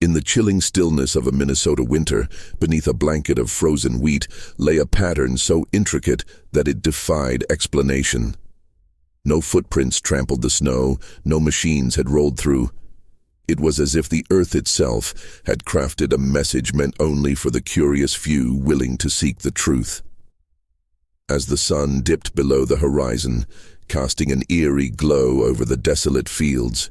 In the chilling stillness of a Minnesota winter, beneath a blanket of frozen wheat, lay a pattern so intricate that it defied explanation. No footprints trampled the snow, no machines had rolled through. It was as if the earth itself had crafted a message meant only for the curious few willing to seek the truth. As the sun dipped below the horizon, casting an eerie glow over the desolate fields,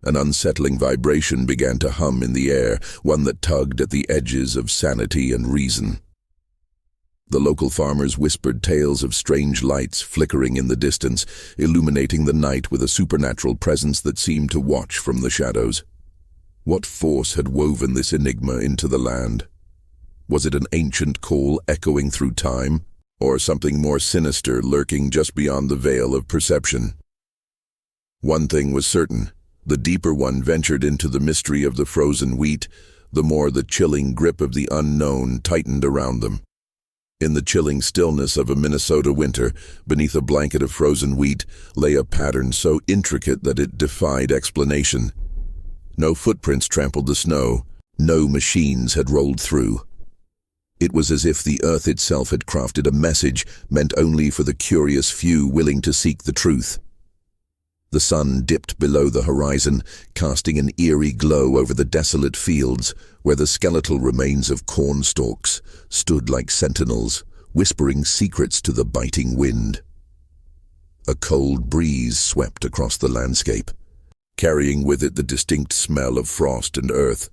an unsettling vibration began to hum in the air, one that tugged at the edges of sanity and reason. The local farmers whispered tales of strange lights flickering in the distance, illuminating the night with a supernatural presence that seemed to watch from the shadows. What force had woven this enigma into the land? Was it an ancient call echoing through time, or something more sinister lurking just beyond the veil of perception? One thing was certain. The deeper one ventured into the mystery of the frozen wheat, the more the chilling grip of the unknown tightened around them. In the chilling stillness of a Minnesota winter, beneath a blanket of frozen wheat, lay a pattern so intricate that it defied explanation. No footprints trampled the snow, no machines had rolled through. It was as if the earth itself had crafted a message meant only for the curious few willing to seek the truth. The sun dipped below the horizon, casting an eerie glow over the desolate fields, where the skeletal remains of corn stalks stood like sentinels, whispering secrets to the biting wind. A cold breeze swept across the landscape, carrying with it the distinct smell of frost and earth,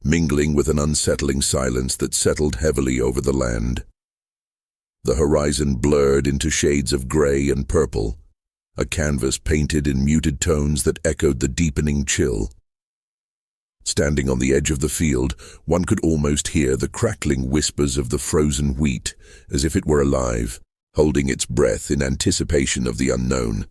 mingling with an unsettling silence that settled heavily over the land. The horizon blurred into shades of gray and purple, a canvas painted in muted tones that echoed the deepening chill. Standing on the edge of the field, one could almost hear the crackling whispers of the frozen wheat, as if it were alive, holding its breath in anticipation of the unknown.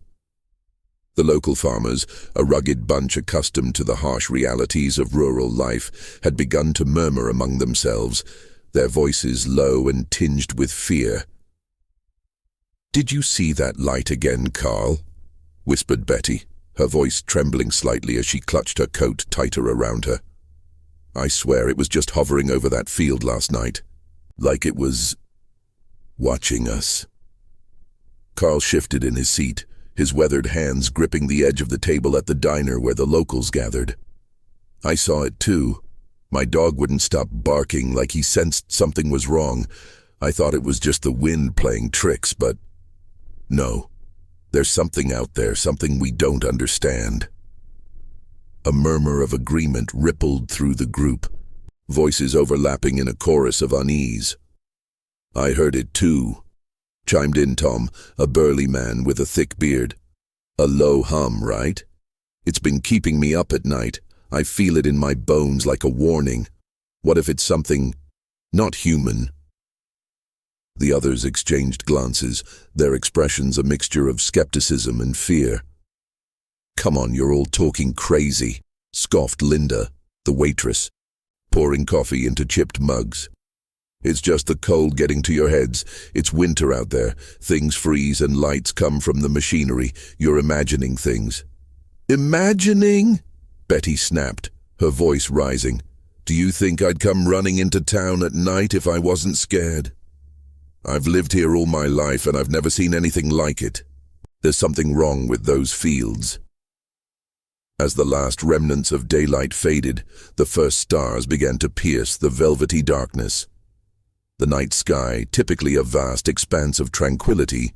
The local farmers, a rugged bunch accustomed to the harsh realities of rural life, had begun to murmur among themselves, their voices low and tinged with fear. "Did you see that light again, Carl?" whispered Betty, her voice trembling slightly as she clutched her coat tighter around her. "I swear it was just hovering over that field last night, like it was watching us." Carl shifted in his seat, his weathered hands gripping the edge of the table at the diner where the locals gathered. "I saw it too. My dog wouldn't stop barking like he sensed something was wrong. I thought it was just the wind playing tricks, but no. There's something out there, something we don't understand." A murmur of agreement rippled through the group, voices overlapping in a chorus of unease. "I heard it too," chimed in Tom, a burly man with a thick beard. "A low hum, right? It's been keeping me up at night. I feel it in my bones like a warning. What if it's something not human?" The others exchanged glances, their expressions a mixture of skepticism and fear. "Come on, you're all talking crazy," scoffed Linda, the waitress, pouring coffee into chipped mugs. "It's just the cold getting to your heads. It's winter out there. Things freeze and lights come from the machinery. You're imagining things." "Imagining?" Betty snapped, her voice rising. "Do you think I'd come running into town at night if I wasn't scared? I've lived here all my life and I've never seen anything like it. There's something wrong with those fields." As the last remnants of daylight faded, the first stars began to pierce the velvety darkness. The night sky, typically a vast expanse of tranquility,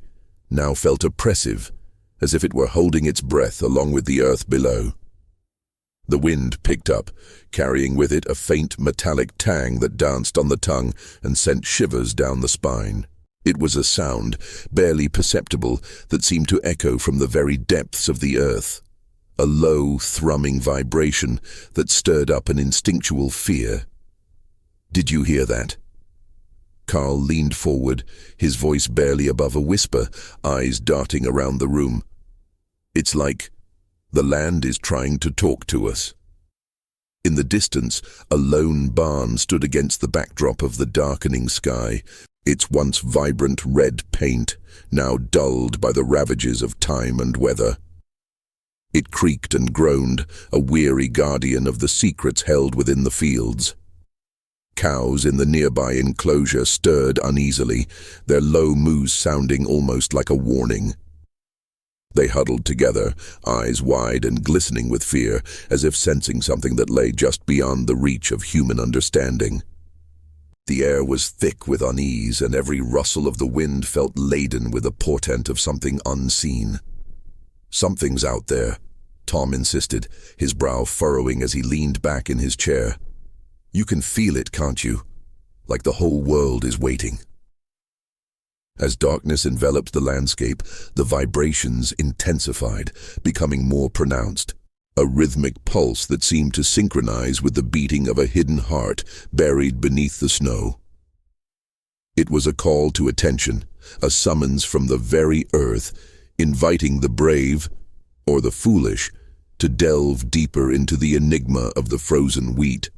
now felt oppressive, as if it were holding its breath along with the earth below. The wind picked up, carrying with it a faint metallic tang that danced on the tongue and sent shivers down the spine. It was a sound, barely perceptible, that seemed to echo from the very depths of the earth. A low, thrumming vibration that stirred up an instinctual fear. "Did you hear that?" Carl leaned forward, his voice barely above a whisper, eyes darting around the room. "It's like the land is trying to talk to us." In the distance, a lone barn stood against the backdrop of the darkening sky, its once vibrant red paint now dulled by the ravages of time and weather. It creaked and groaned, a weary guardian of the secrets held within the fields. Cows in the nearby enclosure stirred uneasily, their low moos sounding almost like a warning. They huddled together, eyes wide and glistening with fear, as if sensing something that lay just beyond the reach of human understanding. The air was thick with unease, and every rustle of the wind felt laden with a portent of something unseen. "Something's out there," Tom insisted, his brow furrowing as he leaned back in his chair. "You can feel it, can't you? Like the whole world is waiting." As darkness enveloped the landscape, the vibrations intensified, becoming more pronounced, a rhythmic pulse that seemed to synchronize with the beating of a hidden heart buried beneath the snow. It was a call to attention, a summons from the very earth, inviting the brave, or the foolish, to delve deeper into the enigma of the frozen wheat.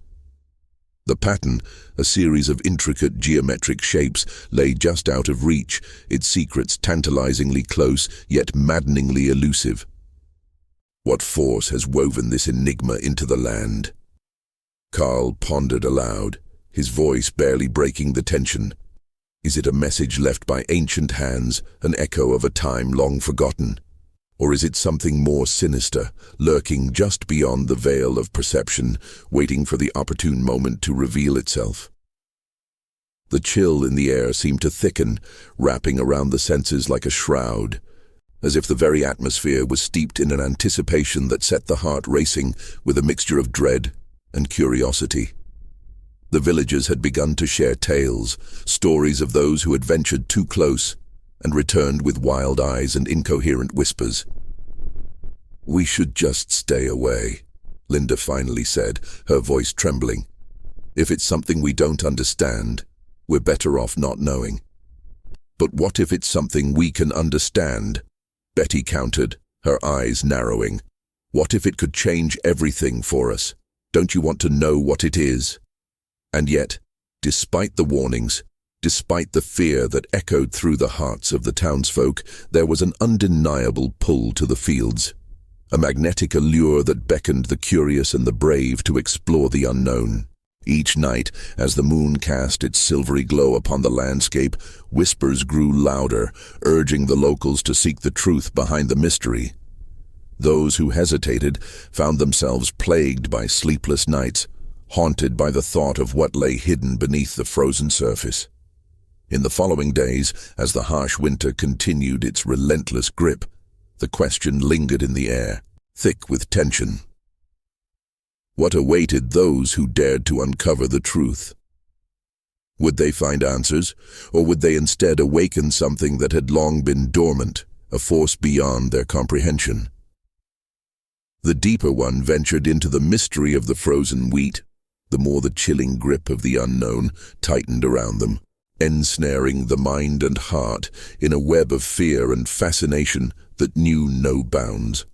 The pattern, a series of intricate geometric shapes, lay just out of reach, its secrets tantalizingly close, yet maddeningly elusive. What force has woven this enigma into the land? Carl pondered aloud, his voice barely breaking the tension. Is it a message left by ancient hands, an echo of a time long forgotten? Or is it something more sinister, lurking just beyond the veil of perception, waiting for the opportune moment to reveal itself? The chill in the air seemed to thicken, wrapping around the senses like a shroud, as if the very atmosphere was steeped in an anticipation that set the heart racing with a mixture of dread and curiosity. The villagers had begun to share tales, stories of those who had ventured too close, and returned with wild eyes and incoherent whispers. "We should just stay away," Linda finally said, her voice trembling. "If it's something we don't understand, we're better off not knowing." "But what if it's something we can understand?" Betty countered, her eyes narrowing. "What if it could change everything for us? Don't you want to know what it is?" And yet, despite the warnings, despite the fear that echoed through the hearts of the townsfolk, there was an undeniable pull to the fields, a magnetic allure that beckoned the curious and the brave to explore the unknown. Each night, as the moon cast its silvery glow upon the landscape, whispers grew louder, urging the locals to seek the truth behind the mystery. Those who hesitated found themselves plagued by sleepless nights, haunted by the thought of what lay hidden beneath the frozen surface. In the following days, as the harsh winter continued its relentless grip, the question lingered in the air, thick with tension. What awaited those who dared to uncover the truth? Would they find answers, or would they instead awaken something that had long been dormant, a force beyond their comprehension? The deeper one ventured into the mystery of the frozen wheat, the more the chilling grip of the unknown tightened around them, ensnaring the mind and heart in a web of fear and fascination that knew no bounds.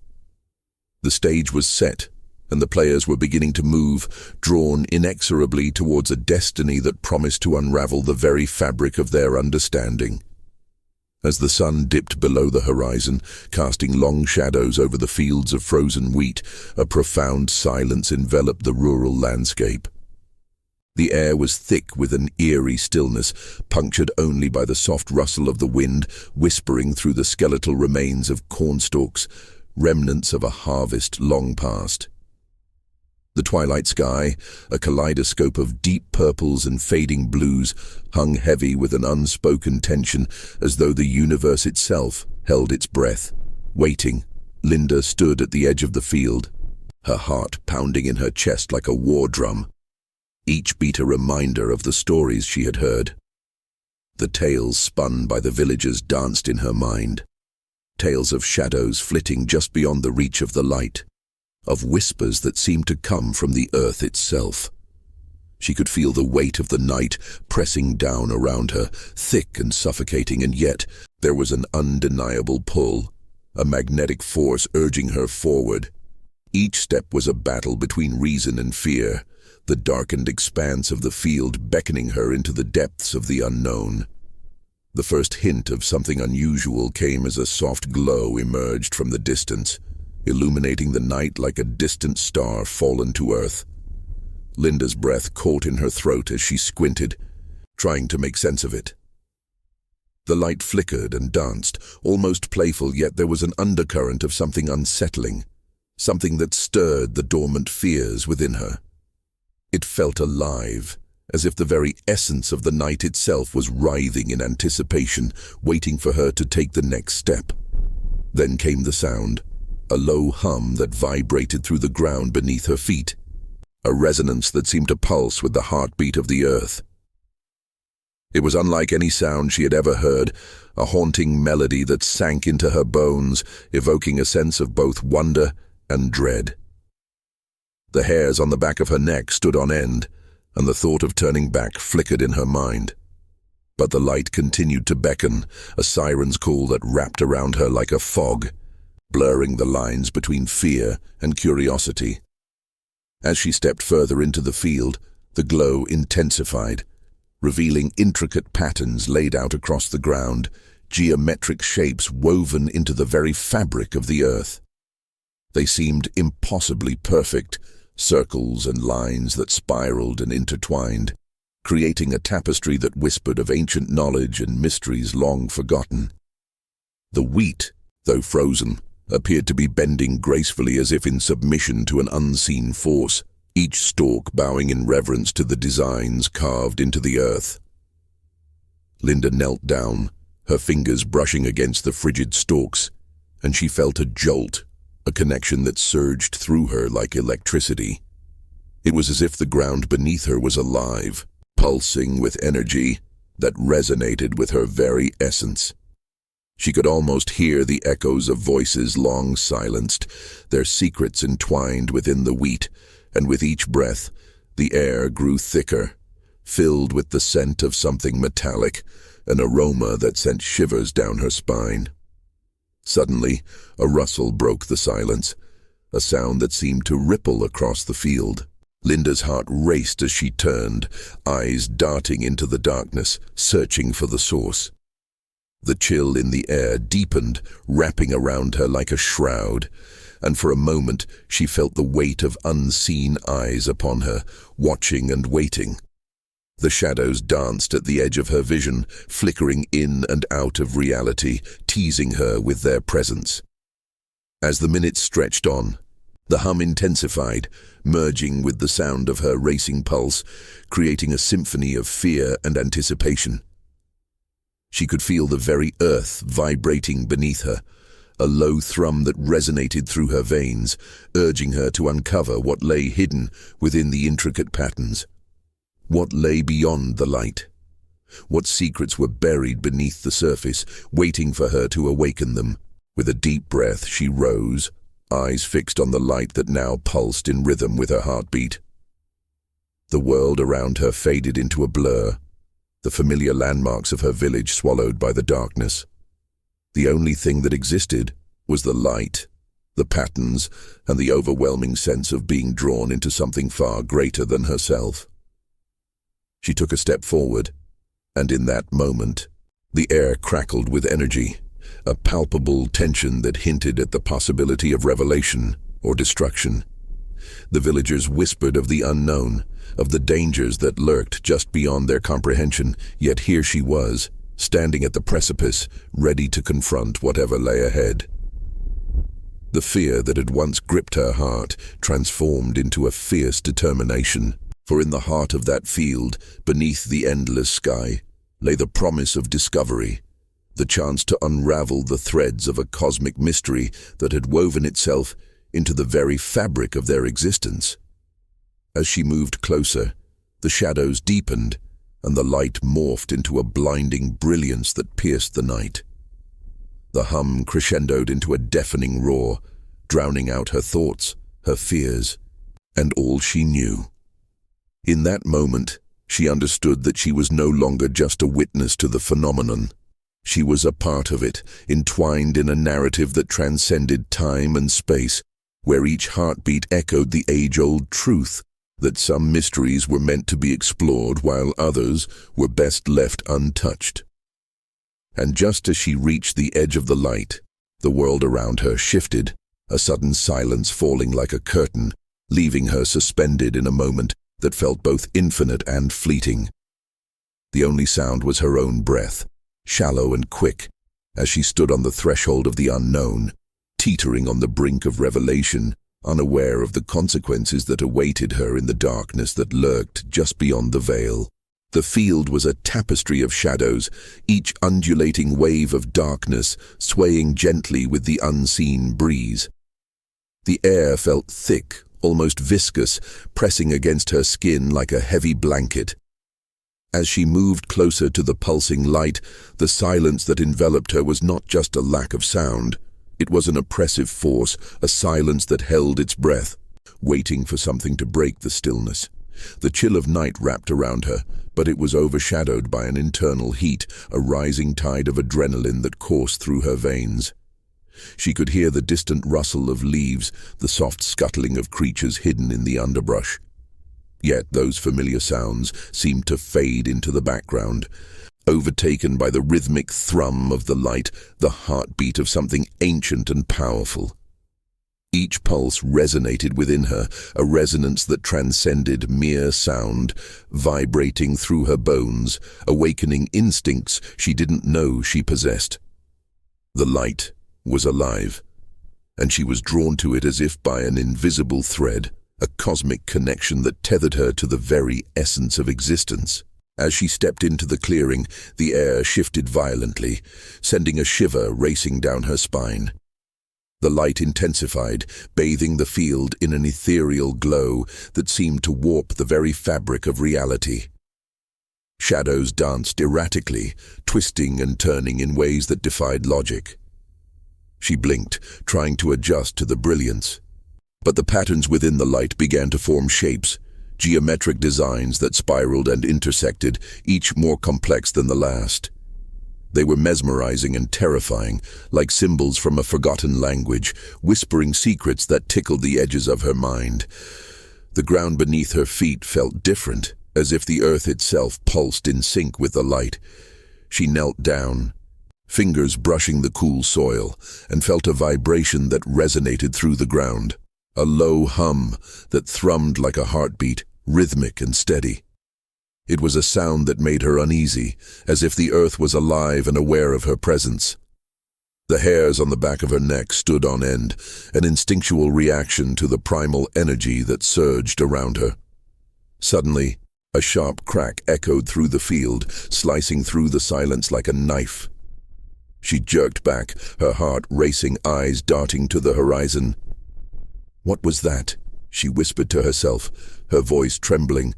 The stage was set, and the players were beginning to move, drawn inexorably towards a destiny that promised to unravel the very fabric of their understanding. As the sun dipped below the horizon, casting long shadows over the fields of frozen wheat, a profound silence enveloped the rural landscape. The air was thick with an eerie stillness, punctured only by the soft rustle of the wind whispering through the skeletal remains of cornstalks, remnants of a harvest long past. The twilight sky, a kaleidoscope of deep purples and fading blues, hung heavy with an unspoken tension, as though the universe itself held its breath. Waiting, Linda stood at the edge of the field, her heart pounding in her chest like a war drum. Each beat a reminder of the stories she had heard. The tales spun by the villagers danced in her mind. Tales of shadows flitting just beyond the reach of the light, of whispers that seemed to come from the earth itself. She could feel the weight of the night pressing down around her, thick and suffocating, and yet there was an undeniable pull, a magnetic force urging her forward. Each step was a battle between reason and fear, the darkened expanse of the field beckoning her into the depths of the unknown. The first hint of something unusual came as a soft glow emerged from the distance, illuminating the night like a distant star fallen to earth. Linda's breath caught in her throat as she squinted, trying to make sense of it. The light flickered and danced, almost playful, yet there was an undercurrent of something unsettling, something that stirred the dormant fears within her. It felt alive, as if the very essence of the night itself was writhing in anticipation, waiting for her to take the next step. Then came the sound, a low hum that vibrated through the ground beneath her feet, a resonance that seemed to pulse with the heartbeat of the earth. It was unlike any sound she had ever heard, a haunting melody that sank into her bones, evoking a sense of both wonder and dread. The hairs on the back of her neck stood on end, and the thought of turning back flickered in her mind. But the light continued to beckon, a siren's call that wrapped around her like a fog, blurring the lines between fear and curiosity. As she stepped further into the field, the glow intensified, revealing intricate patterns laid out across the ground, geometric shapes woven into the very fabric of the earth. They seemed impossibly perfect, circles and lines that spiraled and intertwined, creating a tapestry that whispered of ancient knowledge and mysteries long forgotten. The wheat, though frozen, appeared to be bending gracefully as if in submission to an unseen force, each stalk bowing in reverence to the designs carved into the earth. Linda knelt down, her fingers brushing against the frigid stalks, and she felt a jolt, a connection that surged through her like electricity. It was as if the ground beneath her was alive, pulsing with energy that resonated with her very essence. She could almost hear the echoes of voices long silenced, their secrets entwined within the wheat, and with each breath, the air grew thicker, filled with the scent of something metallic, an aroma that sent shivers down her spine. Suddenly, a rustle broke the silence, a sound that seemed to ripple across the field. Linda's heart raced as she turned, eyes darting into the darkness, searching for the source. The chill in the air deepened, wrapping around her like a shroud, and for a moment she felt the weight of unseen eyes upon her, watching and waiting. The shadows danced at the edge of her vision, flickering in and out of reality, teasing her with their presence. As the minutes stretched on, the hum intensified, merging with the sound of her racing pulse, creating a symphony of fear and anticipation. She could feel the very earth vibrating beneath her, a low thrum that resonated through her veins, urging her to uncover what lay hidden within the intricate patterns. What lay beyond the light? What secrets were buried beneath the surface, waiting for her to awaken them? With a deep breath, she rose, eyes fixed on the light that now pulsed in rhythm with her heartbeat. The world around her faded into a blur, the familiar landmarks of her village swallowed by the darkness. The only thing that existed was the light, the patterns, and the overwhelming sense of being drawn into something far greater than herself. She took a step forward, and in that moment, the air crackled with energy, a palpable tension that hinted at the possibility of revelation or destruction. The villagers whispered of the unknown, of the dangers that lurked just beyond their comprehension, yet here she was, standing at the precipice, ready to confront whatever lay ahead. The fear that had once gripped her heart transformed into a fierce determination, for in the heart of that field, beneath the endless sky, lay the promise of discovery, the chance to unravel the threads of a cosmic mystery that had woven itself into the very fabric of their existence. As she moved closer, the shadows deepened, and the light morphed into a blinding brilliance that pierced the night. The hum crescendoed into a deafening roar, drowning out her thoughts, her fears, and all she knew. In that moment, she understood that she was no longer just a witness to the phenomenon. She was a part of it, entwined in a narrative that transcended time and space, where each heartbeat echoed the age-old truth that some mysteries were meant to be explored while others were best left untouched. And just as she reached the edge of the light, the world around her shifted, a sudden silence falling like a curtain, leaving her suspended in a moment that felt both infinite and fleeting. The only sound was her own breath, shallow and quick, as she stood on the threshold of the unknown, teetering on the brink of revelation, unaware of the consequences that awaited her in the darkness that lurked just beyond the veil. The field was a tapestry of shadows, each undulating wave of darkness swaying gently with the unseen breeze. The air felt thick, almost viscous, pressing against her skin like a heavy blanket. As she moved closer to the pulsing light, the silence that enveloped her was not just a lack of sound. It was an oppressive force, a silence that held its breath, waiting for something to break the stillness. The chill of night wrapped around her, but it was overshadowed by an internal heat, a rising tide of adrenaline that coursed through her veins. She could hear the distant rustle of leaves, the soft scuttling of creatures hidden in the underbrush. Yet those familiar sounds seemed to fade into the background, overtaken by the rhythmic thrum of the light, the heartbeat of something ancient and powerful. Each pulse resonated within her, a resonance that transcended mere sound, vibrating through her bones, awakening instincts she didn't know she possessed. The light was alive, and she was drawn to it as if by an invisible thread, a cosmic connection that tethered her to the very essence of existence. As she stepped into the clearing, the air shifted violently, sending a shiver racing down her spine. The light intensified, bathing the field in an ethereal glow that seemed to warp the very fabric of reality. Shadows danced erratically, twisting and turning in ways that defied logic. She blinked, trying to adjust to the brilliance. But the patterns within the light began to form shapes, geometric designs that spiraled and intersected, each more complex than the last. They were mesmerizing and terrifying, like symbols from a forgotten language, whispering secrets that tickled the edges of her mind. The ground beneath her feet felt different, as if the earth itself pulsed in sync with the light. She knelt down, fingers brushing the cool soil, and felt a vibration that resonated through the ground. A low hum that thrummed like a heartbeat, rhythmic and steady. It was a sound that made her uneasy, as if the earth was alive and aware of her presence. The hairs on the back of her neck stood on end, an instinctual reaction to the primal energy that surged around her. Suddenly, a sharp crack echoed through the field, slicing through the silence like a knife. She jerked back, her heart racing, eyes darting to the horizon. "What was that?" she whispered to herself, her voice trembling.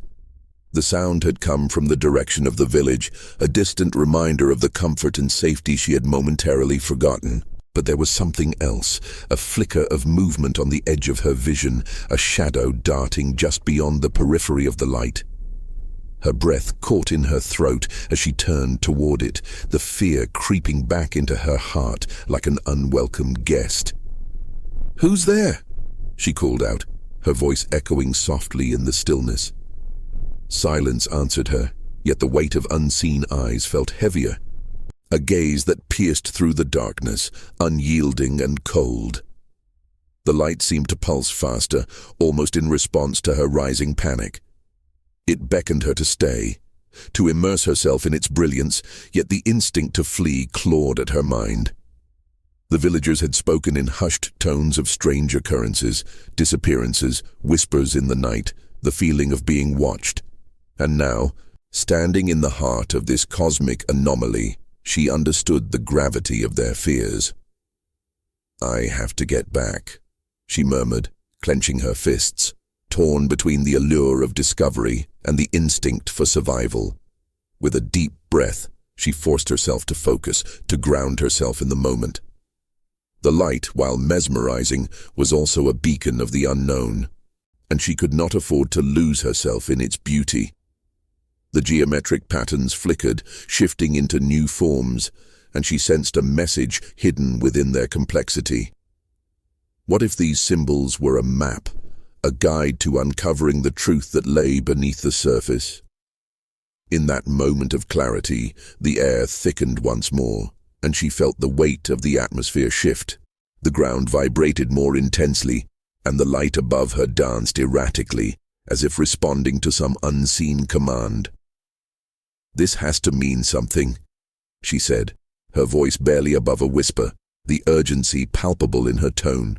The sound had come from the direction of the village, a distant reminder of the comfort and safety she had momentarily forgotten. But there was something else, a flicker of movement on the edge of her vision, a shadow darting just beyond the periphery of the light. Her breath caught in her throat as she turned toward it, the fear creeping back into her heart like an unwelcome guest. "Who's there?" she called out, her voice echoing softly in the stillness. Silence answered her, yet the weight of unseen eyes felt heavier. A gaze that pierced through the darkness, unyielding and cold. The light seemed to pulse faster, almost in response to her rising panic. It beckoned her to stay, to immerse herself in its brilliance, yet the instinct to flee clawed at her mind. The villagers had spoken in hushed tones of strange occurrences, disappearances, whispers in the night, the feeling of being watched. And now, standing in the heart of this cosmic anomaly, she understood the gravity of their fears. "I have to get back," she murmured, clenching her fists, torn between the allure of discovery and the instinct for survival. With a deep breath, she forced herself to focus, to ground herself in the moment. The light, while mesmerizing, was also a beacon of the unknown, and she could not afford to lose herself in its beauty. The geometric patterns flickered, shifting into new forms, and she sensed a message hidden within their complexity. What if these symbols were a map, a guide to uncovering the truth that lay beneath the surface? In that moment of clarity, the air thickened once more, and she felt the weight of the atmosphere shift. The ground vibrated more intensely, and the light above her danced erratically, as if responding to some unseen command. "This has to mean something," she said, her voice barely above a whisper, the urgency palpable in her tone.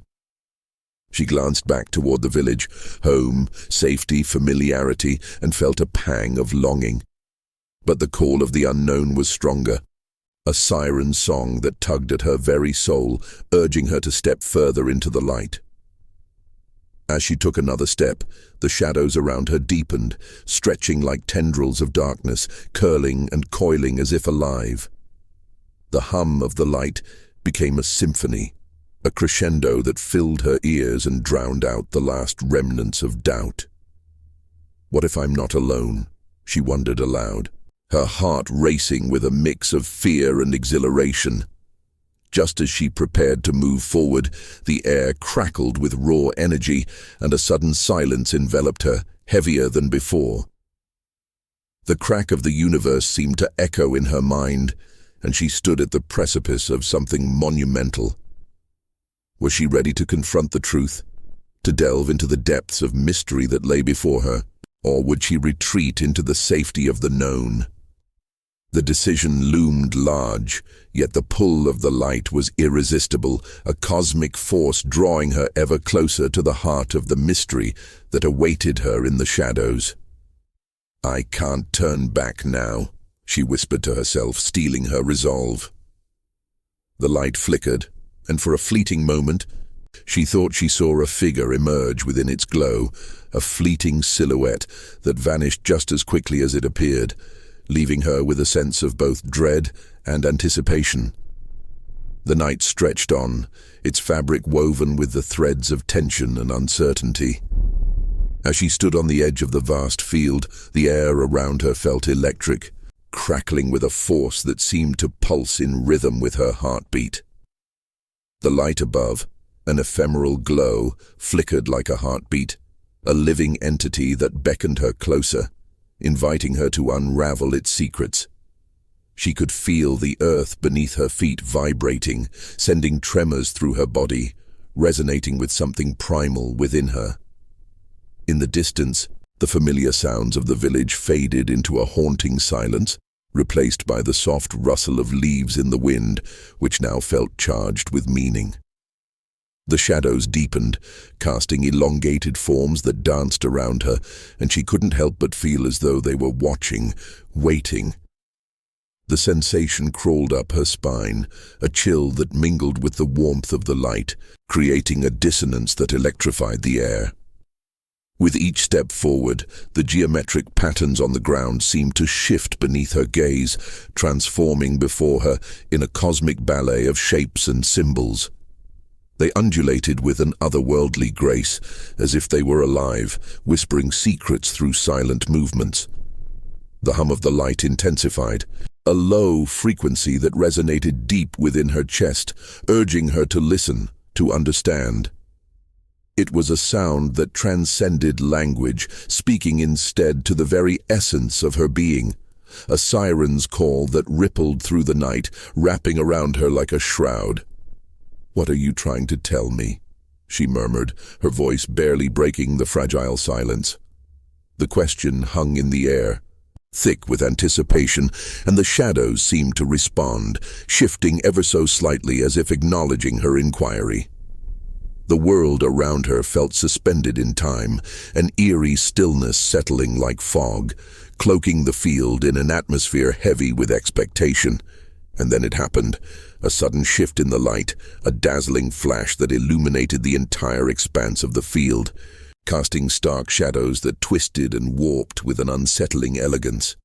She glanced back toward the village, home, safety, familiarity, and felt a pang of longing. But the call of the unknown was stronger, a siren song that tugged at her very soul, urging her to step further into the light. As she took another step, the shadows around her deepened, stretching like tendrils of darkness, curling and coiling as if alive. The hum of the light became a symphony, a crescendo that filled her ears and drowned out the last remnants of doubt. "What if I'm not alone?" she wondered aloud, her heart racing with a mix of fear and exhilaration. Just as she prepared to move forward, the air crackled with raw energy, and a sudden silence enveloped her, heavier than before. The crack of the universe seemed to echo in her mind, and she stood at the precipice of something monumental. Was she ready to confront the truth, to delve into the depths of mystery that lay before her, or would she retreat into the safety of the known? The decision loomed large, yet the pull of the light was irresistible, a cosmic force drawing her ever closer to the heart of the mystery that awaited her in the shadows. "I can't turn back now," she whispered to herself, steeling her resolve. The light flickered, and for a fleeting moment, she thought she saw a figure emerge within its glow, a fleeting silhouette that vanished just as quickly as it appeared, leaving her with a sense of both dread and anticipation. The night stretched on, its fabric woven with the threads of tension and uncertainty. As she stood on the edge of the vast field, the air around her felt electric, crackling with a force that seemed to pulse in rhythm with her heartbeat. The light above, an ephemeral glow, flickered like a heartbeat, a living entity that beckoned her closer, inviting her to unravel its secrets. She could feel the earth beneath her feet vibrating, sending tremors through her body, resonating with something primal within her. In the distance, the familiar sounds of the village faded into a haunting silence, replaced by the soft rustle of leaves in the wind, which now felt charged with meaning. The shadows deepened, casting elongated forms that danced around her, and she couldn't help but feel as though they were watching, waiting. The sensation crawled up her spine, a chill that mingled with the warmth of the light, creating a dissonance that electrified the air. With each step forward, the geometric patterns on the ground seemed to shift beneath her gaze, transforming before her in a cosmic ballet of shapes and symbols. They undulated with an otherworldly grace, as if they were alive, whispering secrets through silent movements. The hum of the light intensified, a low frequency that resonated deep within her chest, urging her to listen, to understand. It was a sound that transcended language, speaking instead to the very essence of her being, a siren's call that rippled through the night, wrapping around her like a shroud. "What are you trying to tell me?" she murmured, her voice barely breaking the fragile silence. The question hung in the air, thick with anticipation, and the shadows seemed to respond, shifting ever so slightly as if acknowledging her inquiry. The world around her felt suspended in time, an eerie stillness settling like fog, cloaking the field in an atmosphere heavy with expectation. And then it happened, a sudden shift in the light, a dazzling flash that illuminated the entire expanse of the field, casting stark shadows that twisted and warped with an unsettling elegance.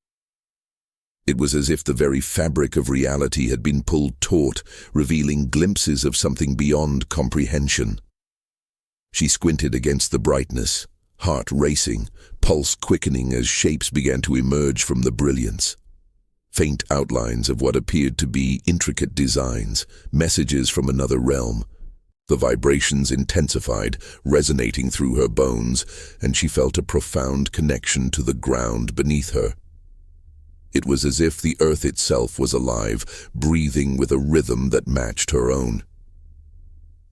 It was as if the very fabric of reality had been pulled taut, revealing glimpses of something beyond comprehension. She squinted against the brightness, heart racing, pulse quickening as shapes began to emerge from the brilliance. Faint outlines of what appeared to be intricate designs, messages from another realm. The vibrations intensified, resonating through her bones, and she felt a profound connection to the ground beneath her. It was as if the earth itself was alive, breathing with a rhythm that matched her own.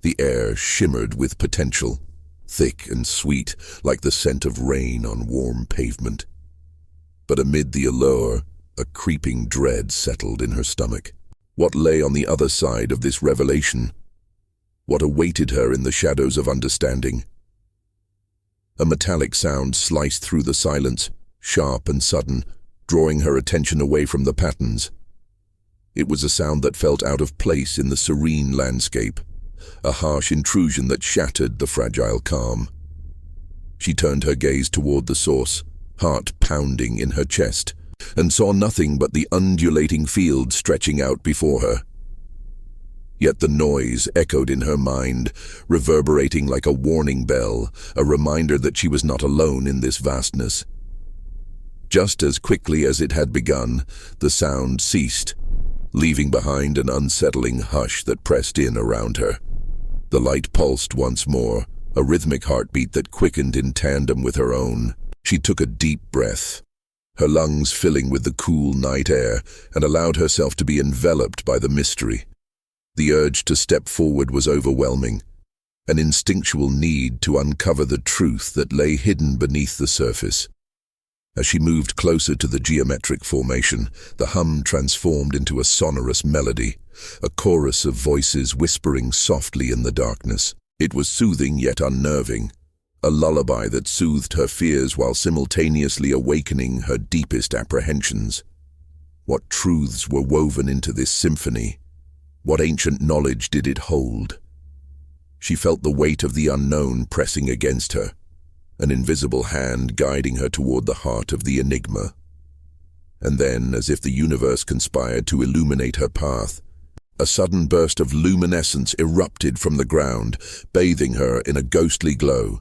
The air shimmered with potential, thick and sweet, like the scent of rain on warm pavement. But amid the allure, a creeping dread settled in her stomach. What lay on the other side of this revelation? What awaited her in the shadows of understanding? A metallic sound sliced through the silence, sharp and sudden, drawing her attention away from the patterns. It was a sound that felt out of place in the serene landscape, a harsh intrusion that shattered the fragile calm. She turned her gaze toward the source, heart pounding in her chest, and saw nothing but the undulating field stretching out before her. Yet the noise echoed in her mind, reverberating like a warning bell, a reminder that she was not alone in this vastness. Just as quickly as it had begun, the sound ceased, leaving behind an unsettling hush that pressed in around her. The light pulsed once more, a rhythmic heartbeat that quickened in tandem with her own. She took a deep breath, her lungs filling with the cool night air, and allowed herself to be enveloped by the mystery. The urge to step forward was overwhelming, an instinctual need to uncover the truth that lay hidden beneath the surface. As she moved closer to the geometric formation, the hum transformed into a sonorous melody, a chorus of voices whispering softly in the darkness. It was soothing yet unnerving, a lullaby that soothed her fears while simultaneously awakening her deepest apprehensions. What truths were woven into this symphony? What ancient knowledge did it hold? She felt the weight of the unknown pressing against her, an invisible hand guiding her toward the heart of the enigma. And then, as if the universe conspired to illuminate her path, a sudden burst of luminescence erupted from the ground, bathing her in a ghostly glow.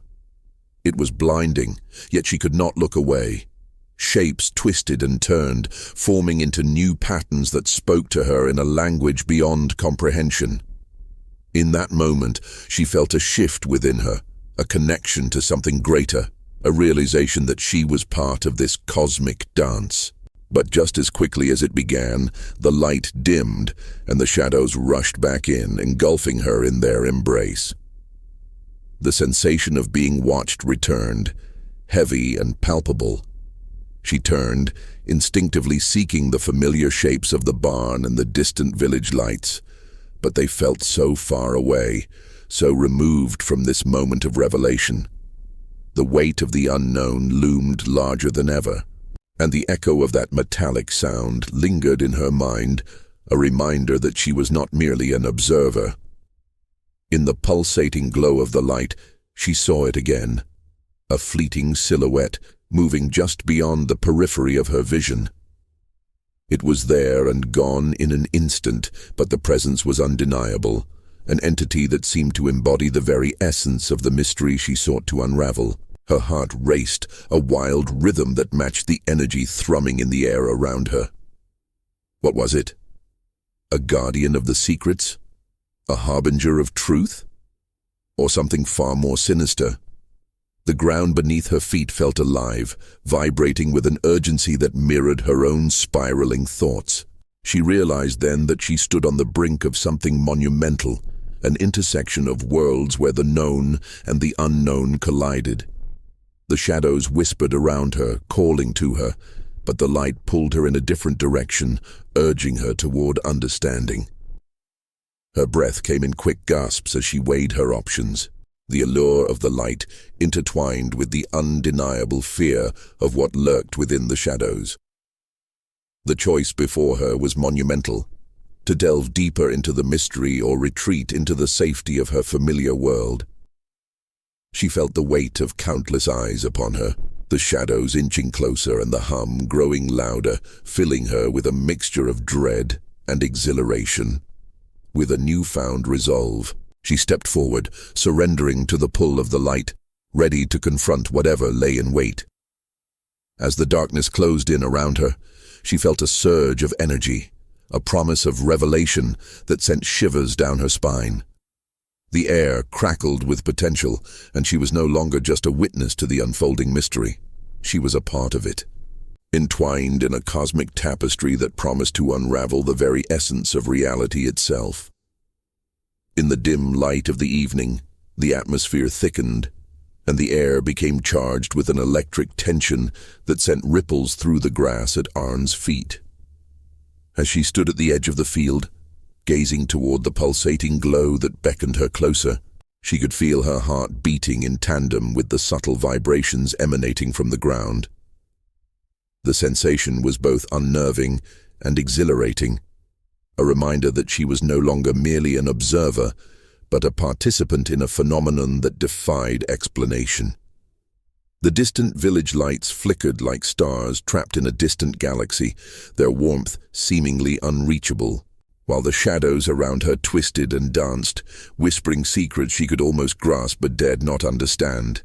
It was blinding, yet she could not look away. Shapes twisted and turned, forming into new patterns that spoke to her in a language beyond comprehension. In that moment, she felt a shift within her, a connection to something greater, a realization that she was part of this cosmic dance. But just as quickly as it began, the light dimmed, and the shadows rushed back in, engulfing her in their embrace. The sensation of being watched returned, heavy and palpable. She turned, instinctively seeking the familiar shapes of the barn and the distant village lights, but they felt so far away, so removed from this moment of revelation. The weight of the unknown loomed larger than ever, and the echo of that metallic sound lingered in her mind, a reminder that she was not merely an observer. In the pulsating glow of the light, she saw it again, a fleeting silhouette moving just beyond the periphery of her vision. It was there and gone in an instant, but the presence was undeniable, an entity that seemed to embody the very essence of the mystery she sought to unravel. Her heart raced, a wild rhythm that matched the energy thrumming in the air around her. What was it? A guardian of the secrets? A harbinger of truth? Or something far more sinister? The ground beneath her feet felt alive, vibrating with an urgency that mirrored her own spiraling thoughts. She realized then that she stood on the brink of something monumental, an intersection of worlds where the known and the unknown collided. The shadows whispered around her, calling to her, but the light pulled her in a different direction, urging her toward understanding. Her breath came in quick gasps as she weighed her options. The allure of the light intertwined with the undeniable fear of what lurked within the shadows. The choice before her was monumental: to delve deeper into the mystery or retreat into the safety of her familiar world. She felt the weight of countless eyes upon her, the shadows inching closer and the hum growing louder, filling her with a mixture of dread and exhilaration. With a newfound resolve, she stepped forward, surrendering to the pull of the light, ready to confront whatever lay in wait. As the darkness closed in around her, she felt a surge of energy, a promise of revelation that sent shivers down her spine. The air crackled with potential, and she was no longer just a witness to the unfolding mystery. She was a part of it, entwined in a cosmic tapestry that promised to unravel the very essence of reality itself. In the dim light of the evening, the atmosphere thickened, and the air became charged with an electric tension that sent ripples through the grass at Arne's feet. As she stood at the edge of the field, gazing toward the pulsating glow that beckoned her closer, she could feel her heart beating in tandem with the subtle vibrations emanating from the ground. The sensation was both unnerving and exhilarating, a reminder that she was no longer merely an observer, but a participant in a phenomenon that defied explanation. The distant village lights flickered like stars trapped in a distant galaxy, their warmth seemingly unreachable, while the shadows around her twisted and danced, whispering secrets she could almost grasp but dared not understand.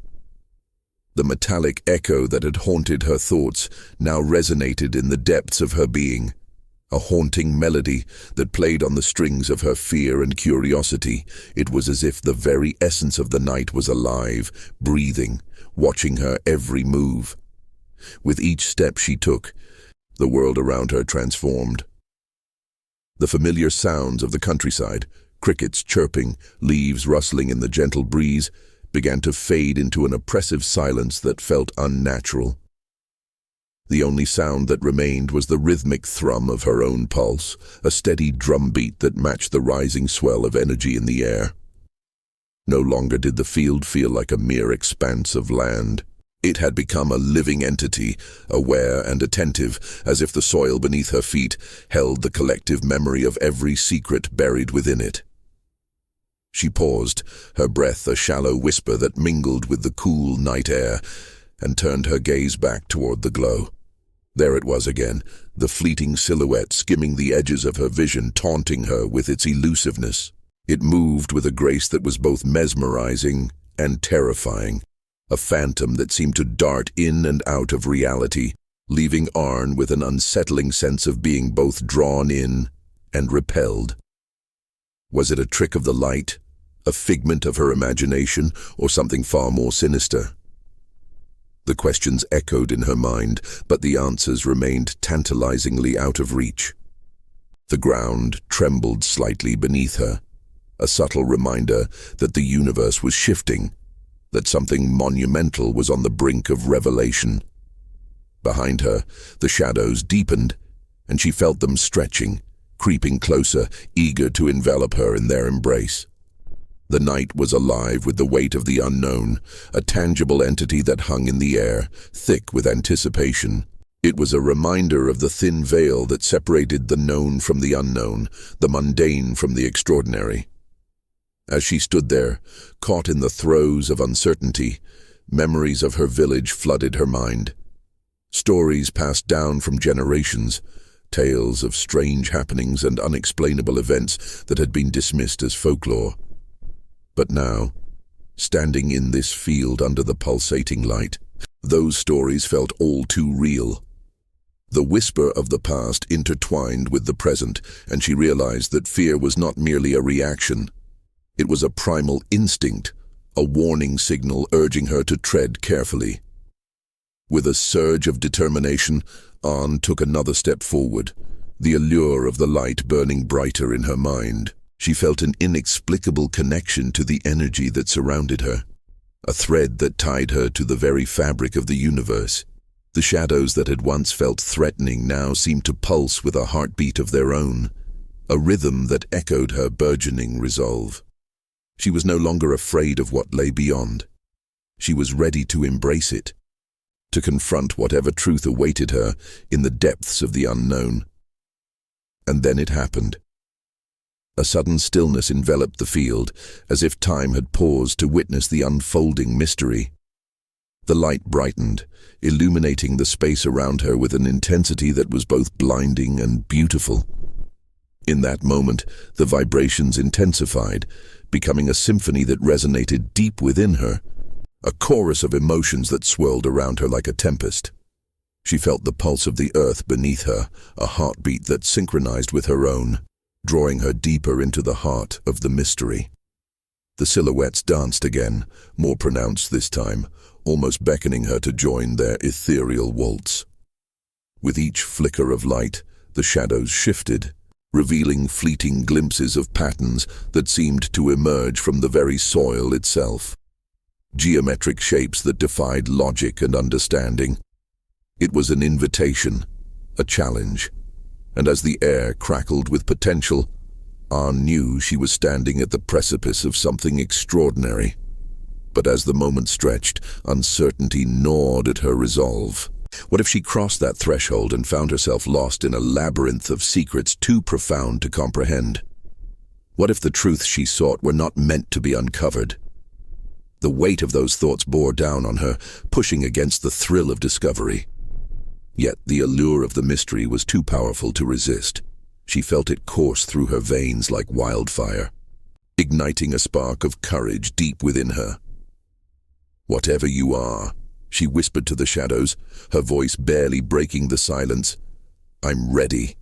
The metallic echo that had haunted her thoughts now resonated in the depths of her being, a haunting melody that played on the strings of her fear and curiosity. It was as if the very essence of the night was alive, breathing, watching her every move. With each step she took, the world around her transformed. The familiar sounds of the countryside, crickets chirping, leaves rustling in the gentle breeze, began to fade into an oppressive silence that felt unnatural. The only sound that remained was the rhythmic thrum of her own pulse, a steady drumbeat that matched the rising swell of energy in the air. No longer did the field feel like a mere expanse of land. It had become a living entity, aware and attentive, as if the soil beneath her feet held the collective memory of every secret buried within it. She paused, her breath a shallow whisper that mingled with the cool night air, and turned her gaze back toward the glow. There it was again, the fleeting silhouette skimming the edges of her vision, taunting her with its elusiveness. It moved with a grace that was both mesmerizing and terrifying, a phantom that seemed to dart in and out of reality, leaving Arne with an unsettling sense of being both drawn in and repelled. Was it a trick of the light, a figment of her imagination, or something far more sinister? The questions echoed in her mind, but the answers remained tantalizingly out of reach. The ground trembled slightly beneath her, a subtle reminder that the universe was shifting, that something monumental was on the brink of revelation. Behind her, the shadows deepened, and she felt them stretching, creeping closer, eager to envelop her in their embrace. The night was alive with the weight of the unknown, a tangible entity that hung in the air, thick with anticipation. It was a reminder of the thin veil that separated the known from the unknown, the mundane from the extraordinary. As she stood there, caught in the throes of uncertainty, memories of her village flooded her mind. Stories passed down from generations, tales of strange happenings and unexplainable events that had been dismissed as folklore. But now, standing in this field under the pulsating light, those stories felt all too real. The whisper of the past intertwined with the present, and she realized that fear was not merely a reaction. It was a primal instinct, a warning signal urging her to tread carefully. With a surge of determination, Arne took another step forward, the allure of the light burning brighter in her mind. She felt an inexplicable connection to the energy that surrounded her, a thread that tied her to the very fabric of the universe. The shadows that had once felt threatening now seemed to pulse with a heartbeat of their own, a rhythm that echoed her burgeoning resolve. She was no longer afraid of what lay beyond. She was ready to embrace it, to confront whatever truth awaited her in the depths of the unknown. And then it happened. A sudden stillness enveloped the field, as if time had paused to witness the unfolding mystery. The light brightened, illuminating the space around her with an intensity that was both blinding and beautiful. In that moment, the vibrations intensified, becoming a symphony that resonated deep within her, a chorus of emotions that swirled around her like a tempest. She felt the pulse of the earth beneath her, a heartbeat that synchronized with her own, drawing her deeper into the heart of the mystery. The silhouettes danced again, more pronounced this time, almost beckoning her to join their ethereal waltz. With each flicker of light, the shadows shifted, revealing fleeting glimpses of patterns that seemed to emerge from the very soil itself. Geometric shapes that defied logic and understanding. It was an invitation, a challenge, and as the air crackled with potential, Anne knew she was standing at the precipice of something extraordinary. But as the moment stretched, uncertainty gnawed at her resolve. What if she crossed that threshold and found herself lost in a labyrinth of secrets too profound to comprehend? What if the truths she sought were not meant to be uncovered? The weight of those thoughts bore down on her, pushing against the thrill of discovery. Yet the allure of the mystery was too powerful to resist. She felt it course through her veins like wildfire, igniting a spark of courage deep within her. "Whatever you are," she whispered to the shadows, her voice barely breaking the silence, "I'm ready."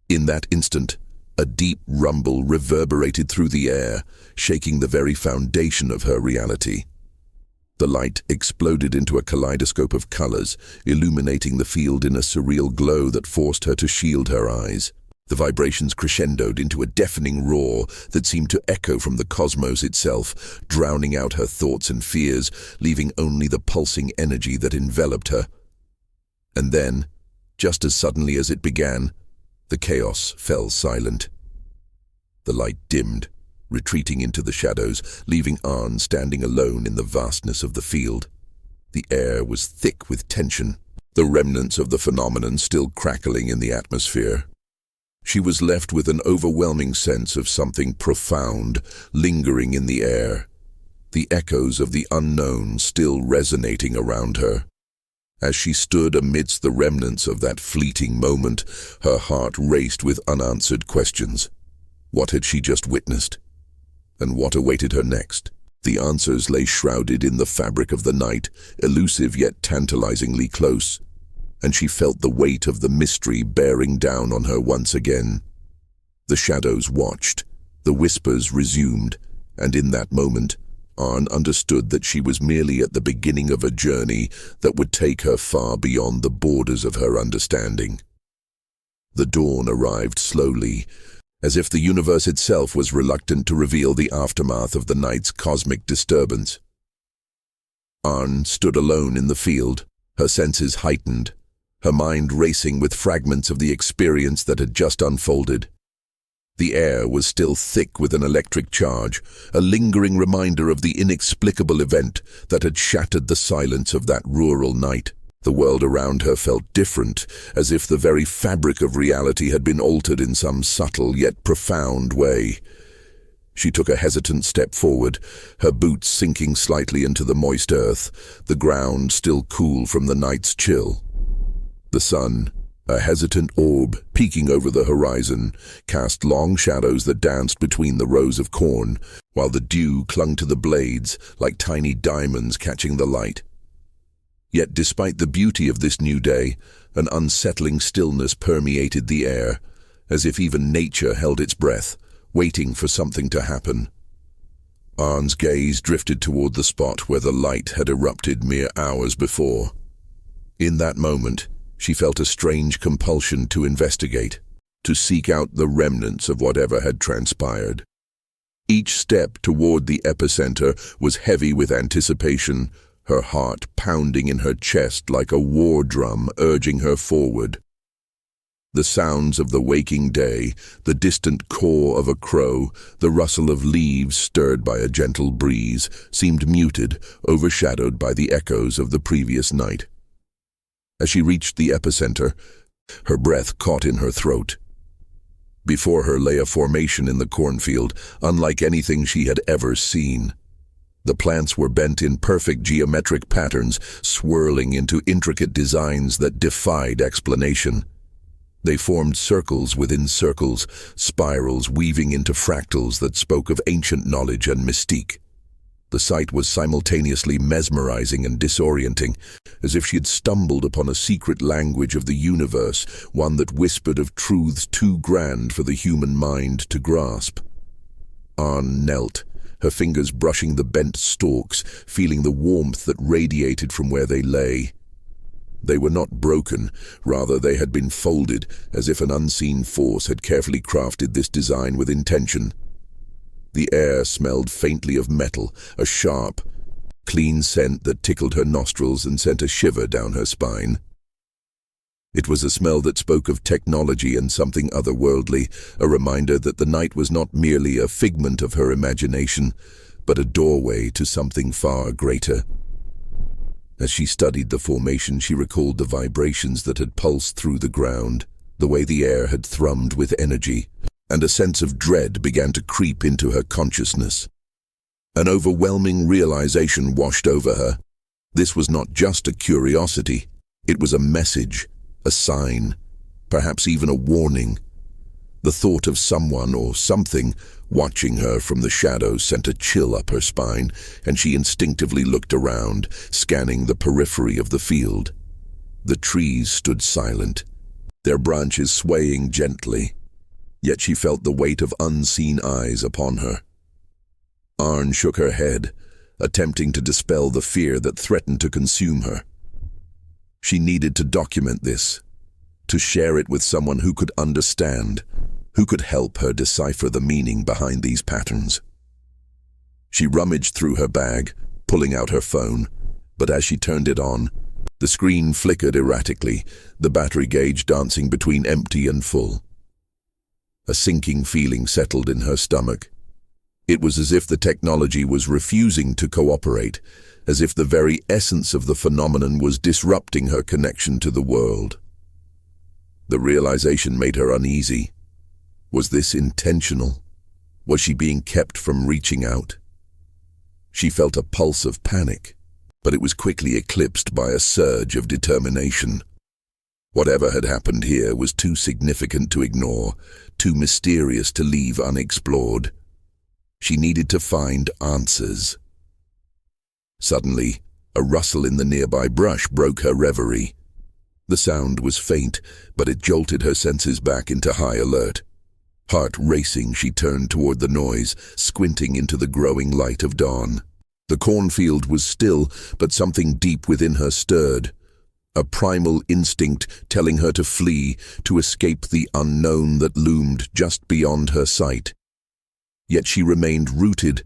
In that instant, a deep rumble reverberated through the air, shaking the very foundation of her reality. The light exploded into a kaleidoscope of colors, illuminating the field in a surreal glow that forced her to shield her eyes. The vibrations crescendoed into a deafening roar that seemed to echo from the cosmos itself, drowning out her thoughts and fears, leaving only the pulsing energy that enveloped her. And then, just as suddenly as it began, the chaos fell silent. The light dimmed, retreating into the shadows, leaving Anne standing alone in the vastness of the field. The air was thick with tension, the remnants of the phenomenon still crackling in the atmosphere. She was left with an overwhelming sense of something profound lingering in the air, the echoes of the unknown still resonating around her. As she stood amidst the remnants of that fleeting moment, her heart raced with unanswered questions. What had she just witnessed? And what awaited her next? The answers lay shrouded in the fabric of the night, elusive yet tantalizingly close. And she felt the weight of the mystery bearing down on her once again. The shadows watched, the whispers resumed, and in that moment, Anne understood that she was merely at the beginning of a journey that would take her far beyond the borders of her understanding. The dawn arrived slowly, as if the universe itself was reluctant to reveal the aftermath of the night's cosmic disturbance. Anne stood alone in the field, her senses heightened, her mind racing with fragments of the experience that had just unfolded. The air was still thick with an electric charge, a lingering reminder of the inexplicable event that had shattered the silence of that rural night. The world around her felt different, as if the very fabric of reality had been altered in some subtle yet profound way. She took a hesitant step forward, her boots sinking slightly into the moist earth, the ground still cool from the night's chill. The sun, a hesitant orb peeking over the horizon, cast long shadows that danced between the rows of corn, while the dew clung to the blades like tiny diamonds catching the light. Yet despite the beauty of this new day, an unsettling stillness permeated the air, as if even nature held its breath, waiting for something to happen. Anne's gaze drifted toward the spot where the light had erupted mere hours before. In that moment, she felt a strange compulsion to investigate, to seek out the remnants of whatever had transpired. Each step toward the epicenter was heavy with anticipation, her heart pounding in her chest like a war drum urging her forward. The sounds of the waking day, the distant caw of a crow, the rustle of leaves stirred by a gentle breeze, seemed muted, overshadowed by the echoes of the previous night. As she reached the epicenter, her breath caught in her throat. Before her lay a formation in the cornfield, unlike anything she had ever seen. The plants were bent in perfect geometric patterns, swirling into intricate designs that defied explanation. They formed circles within circles, spirals weaving into fractals that spoke of ancient knowledge and mystique. The sight was simultaneously mesmerizing and disorienting, as if she had stumbled upon a secret language of the universe, one that whispered of truths too grand for the human mind to grasp. Anne knelt, her fingers brushing the bent stalks, feeling the warmth that radiated from where they lay. They were not broken, rather they had been folded, as if an unseen force had carefully crafted this design with intention. The air smelled faintly of metal, a sharp, clean scent that tickled her nostrils and sent a shiver down her spine. It was a smell that spoke of technology and something otherworldly, a reminder that the night was not merely a figment of her imagination, but a doorway to something far greater. As she studied the formation, she recalled the vibrations that had pulsed through the ground, the way the air had thrummed with energy, and a sense of dread began to creep into her consciousness. An overwhelming realization washed over her. This was not just a curiosity, it was a message, a sign, perhaps even a warning. The thought of someone or something watching her from the shadows sent a chill up her spine, and she instinctively looked around, scanning the periphery of the field. The trees stood silent, their branches swaying gently, yet she felt the weight of unseen eyes upon her. Arn shook her head, attempting to dispel the fear that threatened to consume her. She needed to document this, to share it with someone who could understand, who could help her decipher the meaning behind these patterns. She rummaged through her bag, pulling out her phone, but as she turned it on, the screen flickered erratically, the battery gauge dancing between empty and full. A sinking feeling settled in her stomach. It was as if the technology was refusing to cooperate, as if the very essence of the phenomenon was disrupting her connection to the world. The realization made her uneasy. Was this intentional? Was she being kept from reaching out? She felt a pulse of panic, but it was quickly eclipsed by a surge of determination. Whatever had happened here was too significant to ignore, too mysterious to leave unexplored. She needed to find answers. Suddenly, a rustle in the nearby brush broke her reverie. The sound was faint, but it jolted her senses back into high alert. Heart racing, she turned toward the noise, squinting into the growing light of dawn. The cornfield was still, but something deep within her stirred. A primal instinct telling her to flee, to escape the unknown that loomed just beyond her sight. Yet she remained rooted,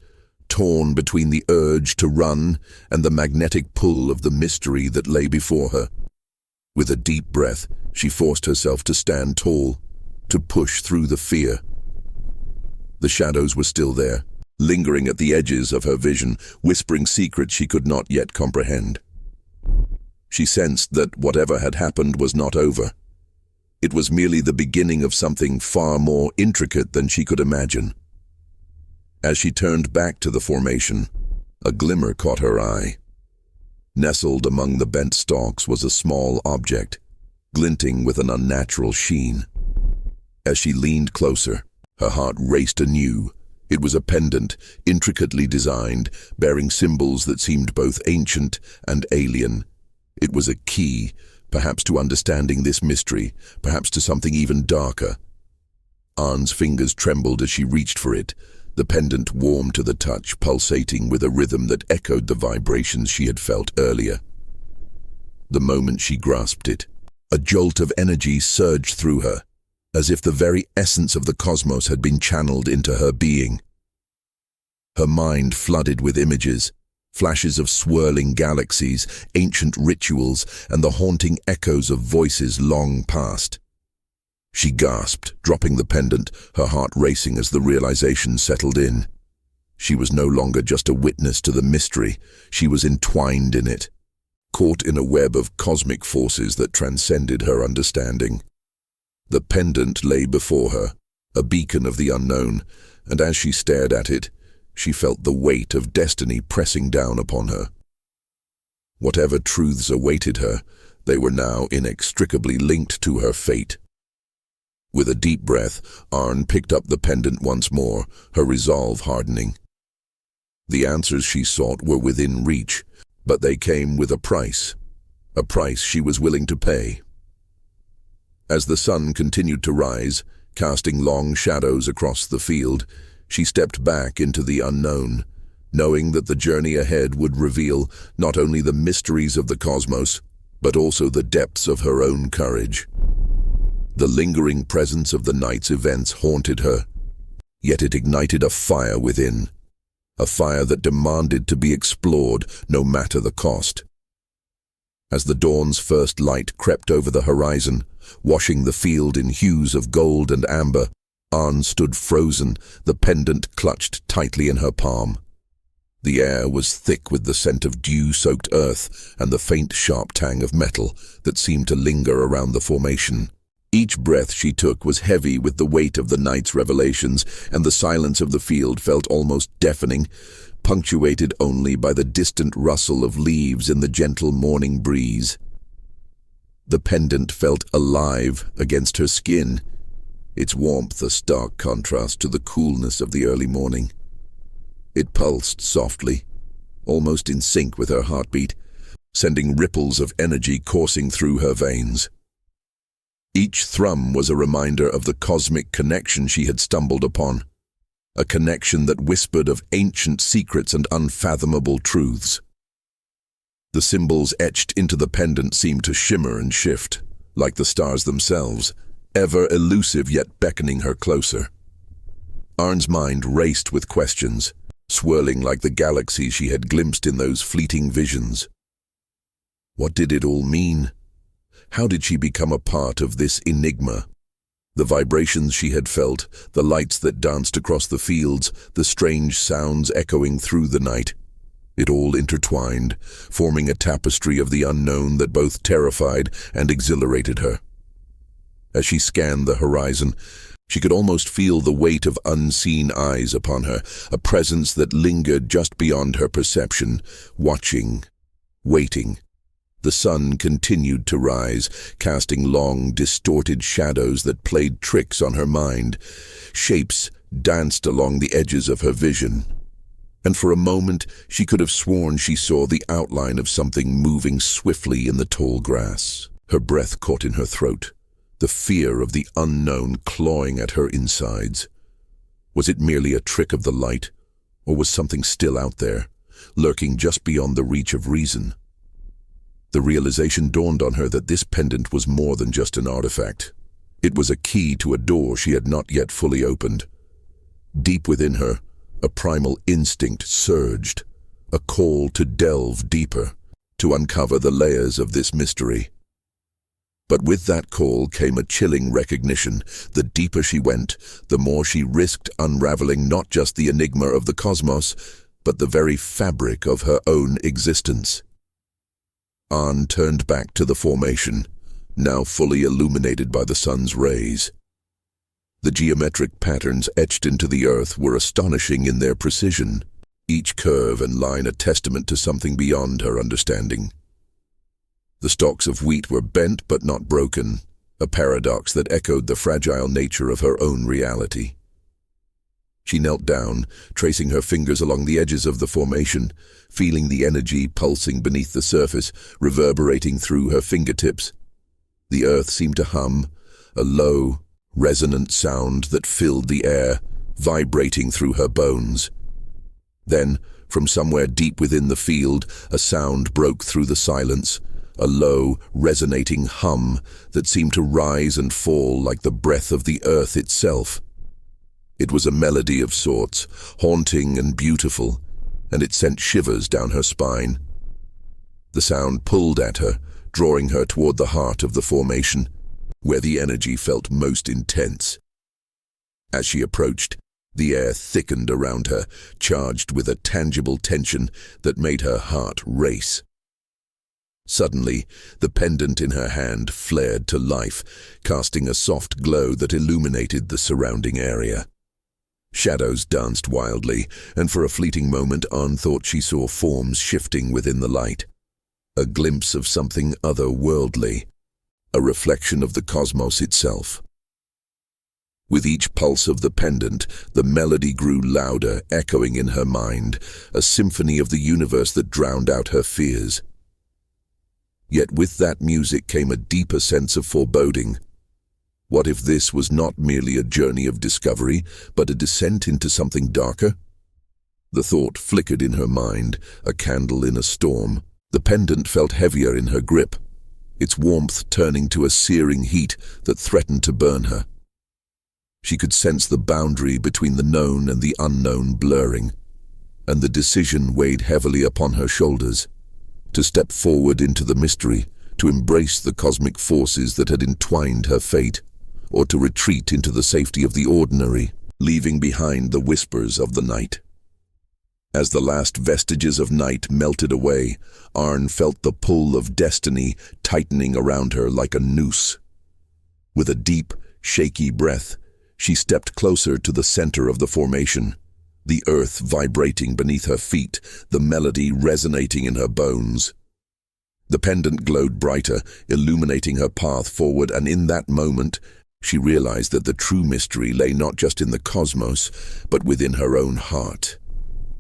torn between the urge to run and the magnetic pull of the mystery that lay before her. With a deep breath, she forced herself to stand tall, to push through the fear. The shadows were still there, lingering at the edges of her vision, whispering secrets she could not yet comprehend. She sensed that whatever had happened was not over. It was merely the beginning of something far more intricate than she could imagine. As she turned back to the formation, a glimmer caught her eye. Nestled among the bent stalks was a small object, glinting with an unnatural sheen. As she leaned closer, her heart raced anew. It was a pendant, intricately designed, bearing symbols that seemed both ancient and alien. It was a key, perhaps to understanding this mystery, perhaps to something even darker. Arn's fingers trembled as she reached for it, the pendant warm to the touch, pulsating with a rhythm that echoed the vibrations she had felt earlier. The moment she grasped it, a jolt of energy surged through her, as if the very essence of the cosmos had been channeled into her being. Her mind flooded with images, flashes of swirling galaxies, ancient rituals, and the haunting echoes of voices long past. She gasped, dropping the pendant, her heart racing as the realization settled in. She was no longer just a witness to the mystery, she was entwined in it, caught in a web of cosmic forces that transcended her understanding. The pendant lay before her, a beacon of the unknown, and as she stared at it, she felt the weight of destiny pressing down upon her. Whatever truths awaited her, they were now inextricably linked to her fate. With a deep breath, Arn picked up the pendant once more, her resolve hardening. The answers she sought were within reach, but they came with a price she was willing to pay. As the sun continued to rise, casting long shadows across the field, she stepped back into the unknown, knowing that the journey ahead would reveal not only the mysteries of the cosmos, but also the depths of her own courage. The lingering presence of the night's events haunted her, yet it ignited a fire within, a fire that demanded to be explored no matter the cost. As the dawn's first light crept over the horizon, washing the field in hues of gold and amber, Anne stood frozen, the pendant clutched tightly in her palm. The air was thick with the scent of dew-soaked earth and the faint, sharp tang of metal that seemed to linger around the formation. Each breath she took was heavy with the weight of the night's revelations, and the silence of the field felt almost deafening, punctuated only by the distant rustle of leaves in the gentle morning breeze. The pendant felt alive against her skin, its warmth a stark contrast to the coolness of the early morning. It pulsed softly, almost in sync with her heartbeat, sending ripples of energy coursing through her veins. Each thrum was a reminder of the cosmic connection she had stumbled upon, a connection that whispered of ancient secrets and unfathomable truths. The symbols etched into the pendant seemed to shimmer and shift, like the stars themselves, ever elusive yet beckoning her closer. Arne's mind raced with questions, swirling like the galaxies she had glimpsed in those fleeting visions. What did it all mean? How did she become a part of this enigma? The vibrations she had felt, the lights that danced across the fields, the strange sounds echoing through the night. It all intertwined, forming a tapestry of the unknown that both terrified and exhilarated her. As she scanned the horizon, she could almost feel the weight of unseen eyes upon her, a presence that lingered just beyond her perception, watching, waiting. The sun continued to rise, casting long, distorted shadows that played tricks on her mind. Shapes danced along the edges of her vision, and for a moment she could have sworn she saw the outline of something moving swiftly in the tall grass. Her breath caught in her throat, the fear of the unknown clawing at her insides. Was it merely a trick of the light, or was something still out there, lurking just beyond the reach of reason? The realization dawned on her that this pendant was more than just an artifact. It was a key to a door she had not yet fully opened. Deep within her, a primal instinct surged, a call to delve deeper, to uncover the layers of this mystery. But with that call came a chilling recognition. The deeper she went, the more she risked unraveling not just the enigma of the cosmos, but the very fabric of her own existence. Anne turned back to the formation, now fully illuminated by the sun's rays. The geometric patterns etched into the earth were astonishing in their precision, each curve and line a testament to something beyond her understanding. The stalks of wheat were bent but not broken, a paradox that echoed the fragile nature of her own reality. She knelt down, tracing her fingers along the edges of the formation, feeling the energy pulsing beneath the surface, reverberating through her fingertips. The earth seemed to hum, a low, resonant sound that filled the air, vibrating through her bones. Then, from somewhere deep within the field, a sound broke through the silence, a low, resonating hum that seemed to rise and fall like the breath of the earth itself. It was a melody of sorts, haunting and beautiful, and it sent shivers down her spine. The sound pulled at her, drawing her toward the heart of the formation, where the energy felt most intense. As she approached, the air thickened around her, charged with a tangible tension that made her heart race. Suddenly, the pendant in her hand flared to life, casting a soft glow that illuminated the surrounding area. Shadows danced wildly, and for a fleeting moment Anne thought she saw forms shifting within the light. A glimpse of something otherworldly, a reflection of the cosmos itself. With each pulse of the pendant, the melody grew louder, echoing in her mind, a symphony of the universe that drowned out her fears. Yet with that music came a deeper sense of foreboding. What if this was not merely a journey of discovery, but a descent into something darker? The thought flickered in her mind, a candle in a storm. The pendant felt heavier in her grip, its warmth turning to a searing heat that threatened to burn her. She could sense the boundary between the known and the unknown blurring, and the decision weighed heavily upon her shoulders, to step forward into the mystery, to embrace the cosmic forces that had entwined her fate, or to retreat into the safety of the ordinary, leaving behind the whispers of the night. As the last vestiges of night melted away, Arn felt the pull of destiny tightening around her like a noose. With a deep, shaky breath, she stepped closer to the center of the formation, the earth vibrating beneath her feet, the melody resonating in her bones. The pendant glowed brighter, illuminating her path forward, and in that moment, she realized that the true mystery lay not just in the cosmos, but within her own heart.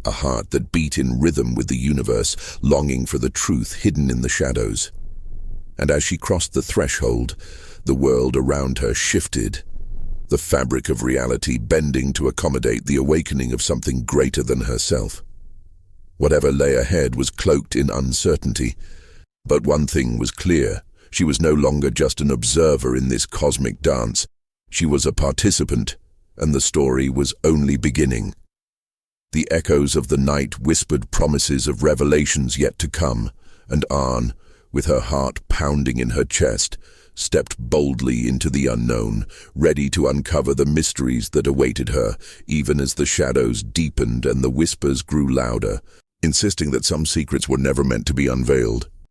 A heart that beat in rhythm with the universe, longing for the truth hidden in the shadows. And as she crossed the threshold, the world around her shifted, the fabric of reality bending to accommodate the awakening of something greater than herself. Whatever lay ahead was cloaked in uncertainty, but one thing was clear: she was no longer just an observer in this cosmic dance. She was a participant, and the story was only beginning. The echoes of the night whispered promises of revelations yet to come, and Arn, with her heart pounding in her chest, stepped boldly into the unknown, ready to uncover the mysteries that awaited her, even as the shadows deepened and the whispers grew louder, insisting that some secrets were never meant to be unveiled.